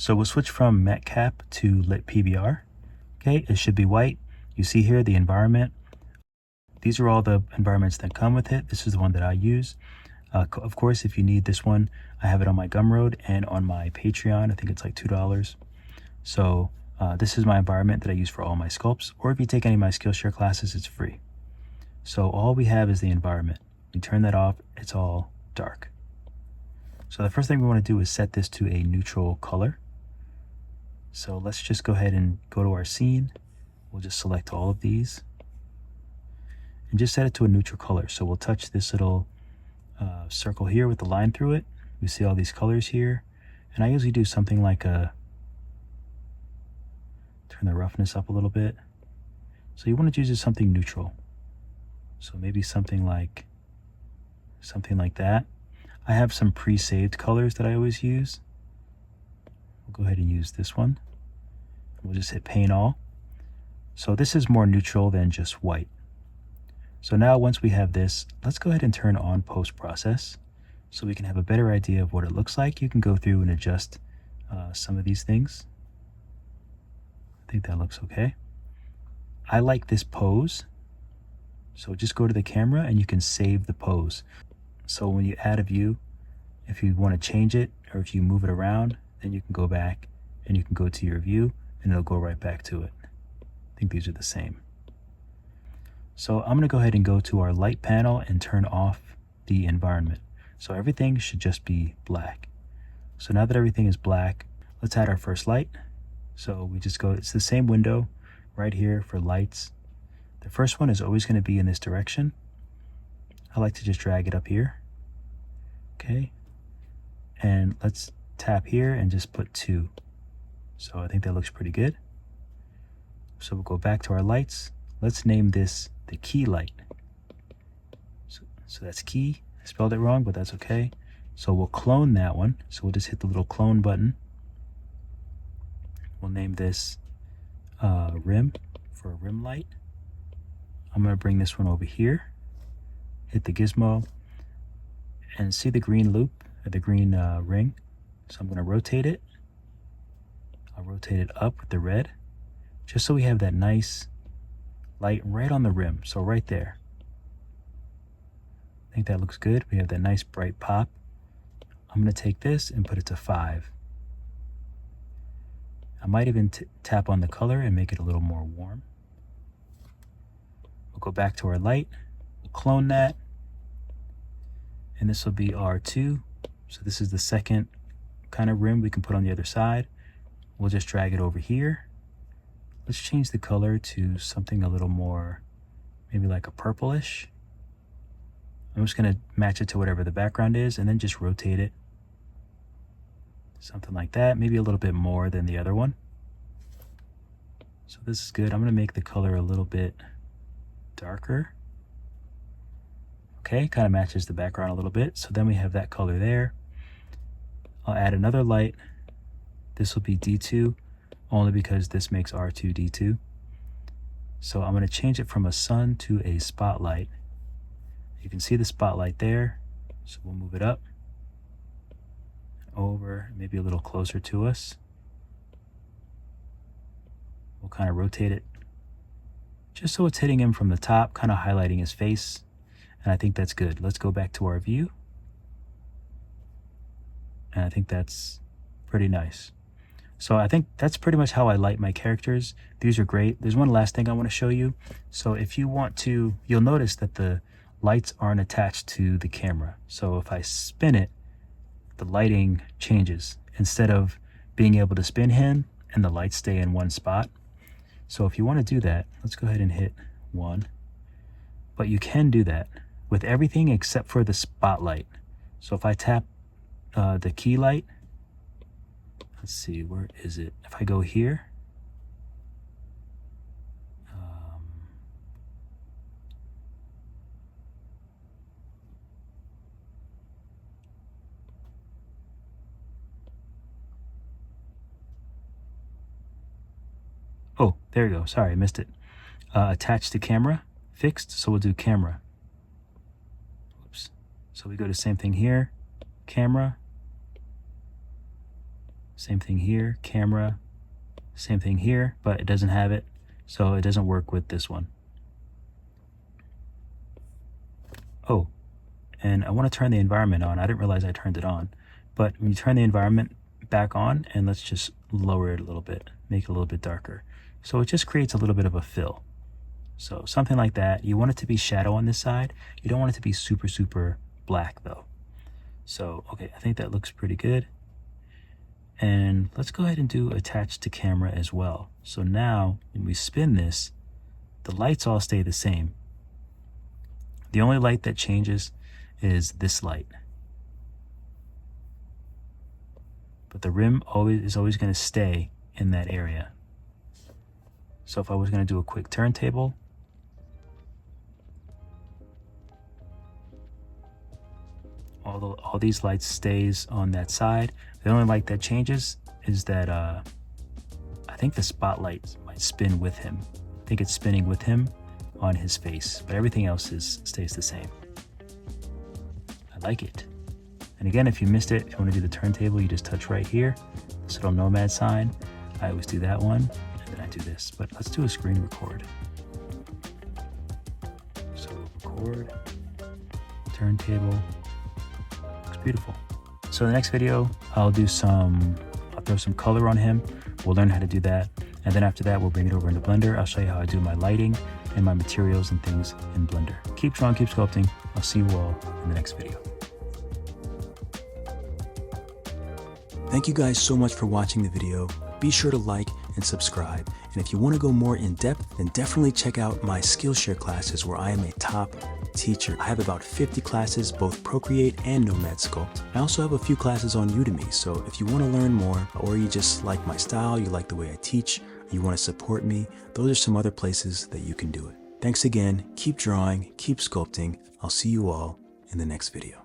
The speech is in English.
So we'll switch from Metcap to Lit PBR. Okay, it should be white. You see here the environment. These are all the environments that come with it. This is the one that I use. Of course, if you need this one, I have it on my Gumroad and on my Patreon. I think it's like $2. So this is my environment that I use for all my sculpts. Or if you take any of my Skillshare classes, it's free. So all we have is the environment. We turn that off, it's all dark. So the first thing we want to do is set this to a neutral color. So let's just go ahead and go to our scene. We'll just select all of these and just set it to a neutral color. So we'll touch this little circle here with the line through it. We see all these colors here. And I usually do something like turn the roughness up a little bit. So you want to choose something neutral. So maybe something like that. I have some pre-saved colors that I always use. We'll go ahead and use this one. We'll just hit paint all. So this is more neutral than just white. So now once we have this, let's go ahead and turn on post-process so we can have a better idea of what it looks like. You can go through and adjust some of these things. I think that looks okay. I like this pose. So just go to the camera and you can save the pose. So when you add a view, if you want to change it or if you move it around, then you can go back and you can go to your view and it'll go right back to it. I think these are the same. So I'm going to go ahead and go to our light panel and turn off the environment. So everything should just be black. So now that everything is black, let's add our first light. So we just go, it's the same window right here for lights. The first one is always going to be in this direction. I like to just drag it up here. Okay. And let's tap here and just put 2. So I think that looks pretty good. So we'll go back to our lights. Let's name this the key light. So that's key. I spelled it wrong, but that's okay. So we'll clone that one. So we'll just hit the little clone button. We'll name this rim for a rim light. I'm going to bring this one over here, hit the gizmo, and see the green loop, or the green ring. So I'm going to rotate it. I'll rotate it up with the red, just so we have that nice light right on the rim, so right there. I think that looks good. We have that nice bright pop. I'm going to take this and put it to 5. I might even tap on the color and make it a little more warm. We'll go back to our light, we'll clone that, and this will be R2. So this is the second kind of rim we can put on the other side. We'll just drag it over here. Let's change the color to something a little more, maybe like a purplish. I'm just going to match it to whatever the background is and then just rotate it. Something like that, maybe a little bit more than the other one. So this is good. I'm going to make the color a little bit darker. Okay, kind of matches the background a little bit. So then we have that color there. I'll add another light. This will be D2 only because this makes R2 D2. So I'm going to change it from a sun to a spotlight. You can see the spotlight there. So we'll move it up, over, maybe a little closer to us. We'll kind of rotate it just so it's hitting him from the top, kind of highlighting his face. And I think that's good. Let's go back to our view. And I think that's pretty nice. So I think that's pretty much how I light my characters. These are great. There's one last thing I want to show you. So if you want to, you'll notice that the lights aren't attached to the camera. So if I spin it, the lighting changes. Instead of being able to spin him and the lights stay in one spot. So if you want to do that, let's go ahead and hit 1. But you can do that with everything except for the spotlight. So if I tap the key light, let's see, where is it? If I go here, oh, there you go. Sorry, I missed it. Attach to camera, fixed. So we'll do camera. Oops. So we go to same thing here, camera. Same thing here, camera, same thing here, but it doesn't have it, so it doesn't work with this one. Oh, and I want to turn the environment on. I didn't realize I turned it on, but when you turn the environment back on, and let's just lower it a little bit, make it a little bit darker. So it just creates a little bit of a fill. So something like that. You want it to be shadow on this side. You don't want it to be super, super black though. So, okay, I think that looks pretty good. And let's go ahead and do attach to camera as well. So now when we spin this, the lights all stay the same. The only light that changes is this light. But the rim is always going to stay in that area. So if I was going to do a quick turntable, all these lights stays on that side. The only light that changes is that I think the spotlight might spin with him. I think it's spinning with him on his face, but everything else stays the same. I like it. And again, if you missed it, if you want to do the turntable, you just touch right here, this little Nomad sign. I always do that one, and then I do this. But let's do a screen record. So record, turntable, looks beautiful. So in the next video, I'll throw some color on him. We'll learn how to do that. And then after that, we'll bring it over into Blender. I'll show you how I do my lighting and my materials and things in Blender. Keep drawing, keep sculpting. I'll see you all in the next video. Thank you guys so much for watching the video. Be sure to like and subscribe. And if you want to go more in depth, then definitely check out my Skillshare classes where I am a top teacher. I have about 50 classes, both Procreate and Nomad Sculpt. I also have a few classes on Udemy, so if you want to learn more, or you just like my style, you like the way I teach, you want to support me, those are some other places that you can do it. Thanks again, keep drawing, keep sculpting. I'll see you all in the next video.